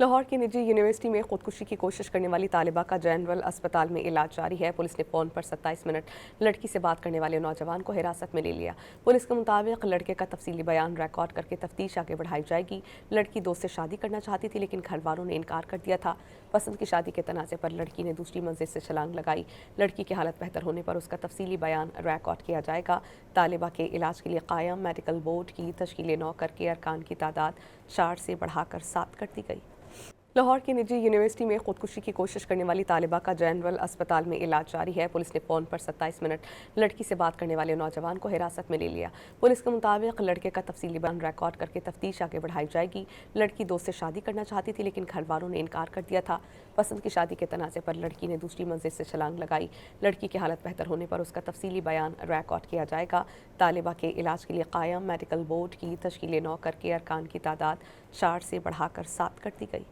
लाहौर की निजी यूनिवर्सिटी में खुदकुशी की कोशिश करने वाली तालिबा का जनरल अस्पताल में इलाज जारी है। पुलिस ने फ़ोन पर 27 मिनट लड़की से बात करने वाले नौजवान को हिरासत में ले लिया। पुलिस के मुताबिक लड़के का तफसीली बयान रिकॉर्ड करके तफ्तीश आगे बढ़ाई जाएगी। लड़की दोस्त से शादी करना चाहती थी, लेकिन घर वालों ने इनकार कर दिया था। पसंद की शादी के तनाज़े पर लड़की ने दूसरी मंजिल से छलांग लगाई। लड़की की हालत बेहतर होने पर उसका तफसीली बयान रिकॉर्ड किया जाएगा। तालिबा के इलाज के लिए कायम मेडिकल बोर्ड की तश्कील 9 करके अरकान की तादाद 4 से बढ़ाकर 7 कर दी गई। लाहौर की निजी यूनिवर्सिटी में खुदकुशी की कोशिश करने वाली तालिबा का जनरल अस्पताल में इलाज जारी है। पुलिस ने फ़ोन पर 27 मिनट लड़की से बात करने वाले नौजवान को हिरासत में ले लिया। पुलिस के मुताबिक लड़के का तफसीली बयान रिकॉर्ड करके तफ्तीश आगे बढ़ाई जाएगी। लड़की दोस्त से शादी करना चाहती थी, लेकिन घर वालों ने इनकार कर दिया था। पसंद की शादी के तनाज़े पर लड़की ने दूसरी मंजिल से छलांग लगाई। लड़की की हालत बेहतर होने पर उसका तफसीली बयान रिकॉर्ड किया जाएगा। तालिबा के इलाज के लिए कायम मेडिकल बोर्ड की तश्कील 9 करके अरकान की तादाद 4 से बढ़ाकर 7 कर दी गई।